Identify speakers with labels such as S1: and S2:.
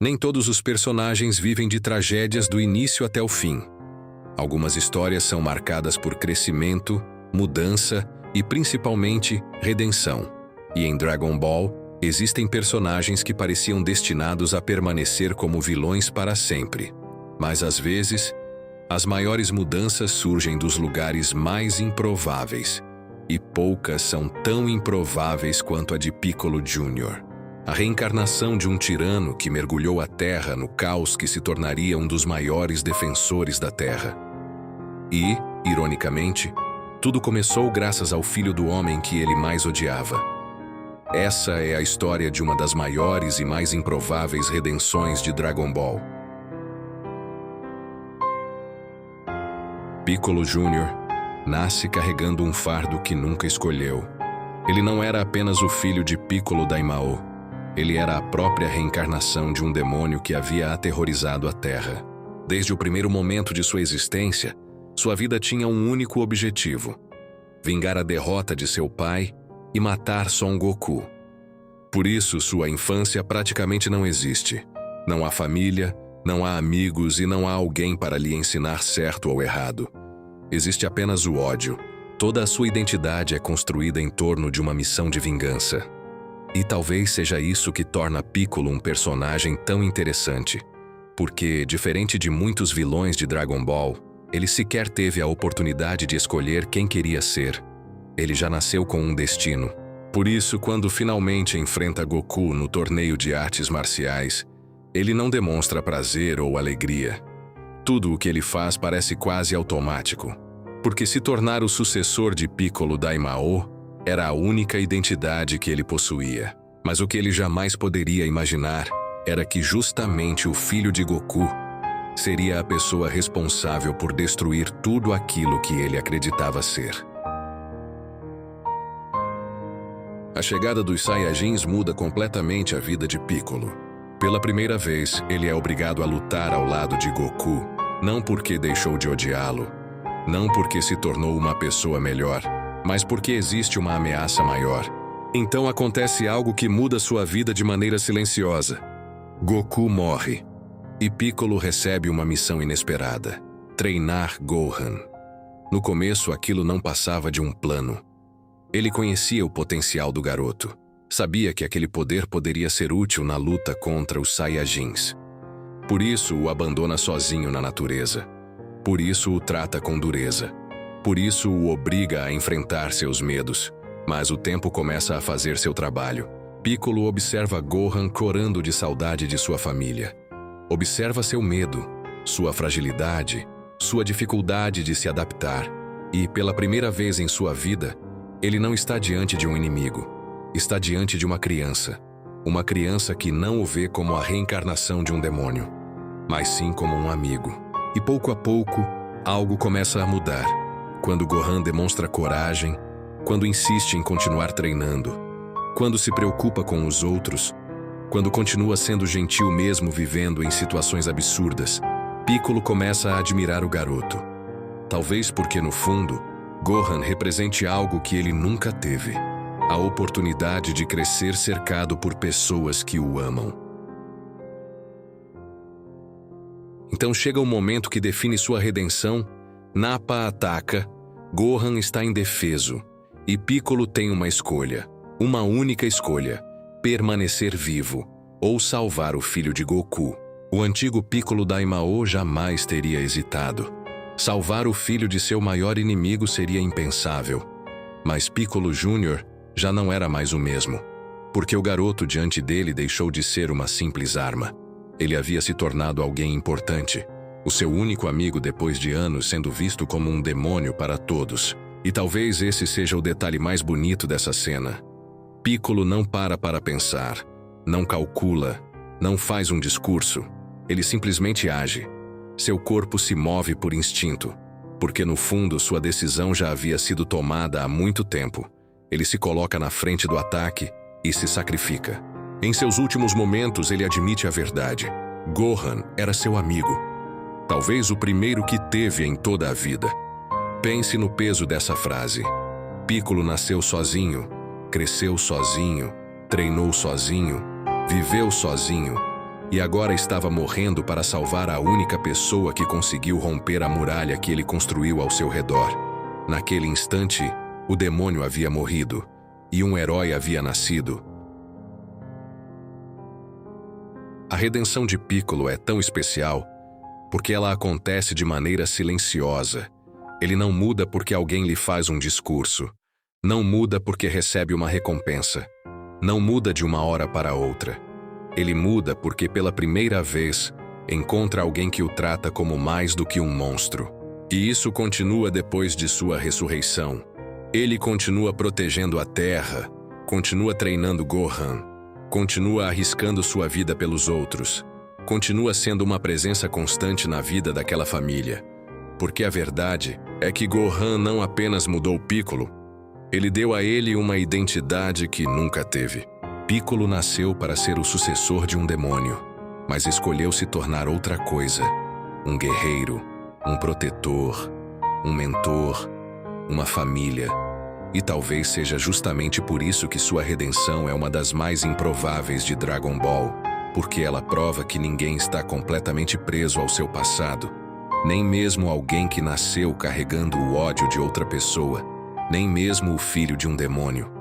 S1: Nem todos os personagens vivem de tragédias do início até o fim. Algumas histórias são marcadas por crescimento, mudança e, principalmente, redenção. E em Dragon Ball, existem personagens que pareciam destinados a permanecer como vilões para sempre. Mas, às vezes, as maiores mudanças surgem dos lugares mais improváveis. E poucas são tão improváveis quanto a de Piccolo Jr., a reencarnação de um tirano que mergulhou a Terra no caos que se tornaria um dos maiores defensores da Terra. E, ironicamente, tudo começou graças ao filho do homem que ele mais odiava. Essa é a história de uma das maiores e mais improváveis redenções de Dragon Ball. Piccolo Jr. nasce carregando um fardo que nunca escolheu. Ele não era apenas o filho de Piccolo Daimao. Ele era a própria reencarnação de um demônio que havia aterrorizado a Terra. Desde o primeiro momento de sua existência, sua vida tinha um único objetivo: vingar a derrota de seu pai e matar Son Goku. Por isso, sua infância praticamente não existe. Não há família, não há amigos e não há alguém para lhe ensinar certo ou errado. Existe apenas o ódio. Toda a sua identidade é construída em torno de uma missão de vingança. E talvez seja isso que torna Piccolo um personagem tão interessante. Porque, diferente de muitos vilões de Dragon Ball, ele sequer teve a oportunidade de escolher quem queria ser. Ele já nasceu com um destino. Por isso, quando finalmente enfrenta Goku no torneio de artes marciais, ele não demonstra prazer ou alegria. Tudo o que ele faz parece quase automático, porque se tornar o sucessor de Piccolo Daimao era a única identidade que ele possuía. Mas o que ele jamais poderia imaginar era que justamente o filho de Goku seria a pessoa responsável por destruir tudo aquilo que ele acreditava ser. A chegada dos Saiyajins muda completamente a vida de Piccolo. Pela primeira vez, ele é obrigado a lutar ao lado de Goku, não porque deixou de odiá-lo, não porque se tornou uma pessoa melhor, mas porque existe uma ameaça maior. Então acontece algo que muda sua vida de maneira silenciosa. Goku morre, e Piccolo recebe uma missão inesperada: treinar Gohan. No começo, aquilo não passava de um plano. Ele conhecia o potencial do garoto. Sabia que aquele poder poderia ser útil na luta contra os Saiyajins. Por isso o abandona sozinho na natureza. Por isso o trata com dureza. Por isso o obriga a enfrentar seus medos. Mas o tempo começa a fazer seu trabalho. Piccolo observa Gohan chorando de saudade de sua família. Observa seu medo, sua fragilidade, sua dificuldade de se adaptar. E, pela primeira vez em sua vida, ele não está diante de um inimigo. Está diante de uma criança. Uma criança que não o vê como a reencarnação de um demônio, mas sim como um amigo. E pouco a pouco, algo começa a mudar. Quando Gohan demonstra coragem, quando insiste em continuar treinando, quando se preocupa com os outros, quando continua sendo gentil mesmo vivendo em situações absurdas, Piccolo começa a admirar o garoto. Talvez porque, no fundo, Gohan represente algo que ele nunca teve: a oportunidade de crescer cercado por pessoas que o amam. Então chega o momento que define sua redenção. Nappa ataca, Gohan está indefeso, e Piccolo tem uma escolha, uma única escolha: permanecer vivo ou salvar o filho de Goku. O antigo Piccolo Daimao jamais teria hesitado. Salvar o filho de seu maior inimigo seria impensável. Mas Piccolo Jr. já não era mais o mesmo, porque o garoto diante dele deixou de ser uma simples arma. Ele havia se tornado alguém importante, o seu único amigo depois de anos sendo visto como um demônio para todos. E talvez esse seja o detalhe mais bonito dessa cena. Piccolo não para pensar, não calcula, não faz um discurso. Ele simplesmente age. Seu corpo se move por instinto, porque no fundo sua decisão já havia sido tomada há muito tempo. Ele se coloca na frente do ataque e se sacrifica. Em seus últimos momentos, ele admite a verdade. Gohan era seu amigo. Talvez o primeiro que teve em toda a vida. Pense no peso dessa frase. Piccolo nasceu sozinho, cresceu sozinho, treinou sozinho, viveu sozinho. e agora estava morrendo para salvar a única pessoa que conseguiu romper a muralha que ele construiu ao seu redor. Naquele instante, o demônio havia morrido, e um herói havia nascido. A redenção de Piccolo é tão especial porque ela acontece de maneira silenciosa. Ele não muda porque alguém lhe faz um discurso. Não muda porque recebe uma recompensa. Não muda de uma hora para outra. Ele muda porque pela primeira vez encontra alguém que o trata como mais do que um monstro. E isso continua depois de sua ressurreição. Ele continua protegendo a Terra, continua treinando Gohan, continua arriscando sua vida pelos outros, continua sendo uma presença constante na vida daquela família. Porque a verdade é que Gohan não apenas mudou Piccolo, ele deu a ele uma identidade que nunca teve. Piccolo nasceu para ser o sucessor de um demônio, mas escolheu se tornar outra coisa. Um guerreiro, um protetor, um mentor, uma família. E talvez seja justamente por isso que sua redenção é uma das mais improváveis de Dragon Ball, porque ela prova que ninguém está completamente preso ao seu passado, nem mesmo alguém que nasceu carregando o ódio de outra pessoa, nem mesmo o filho de um demônio.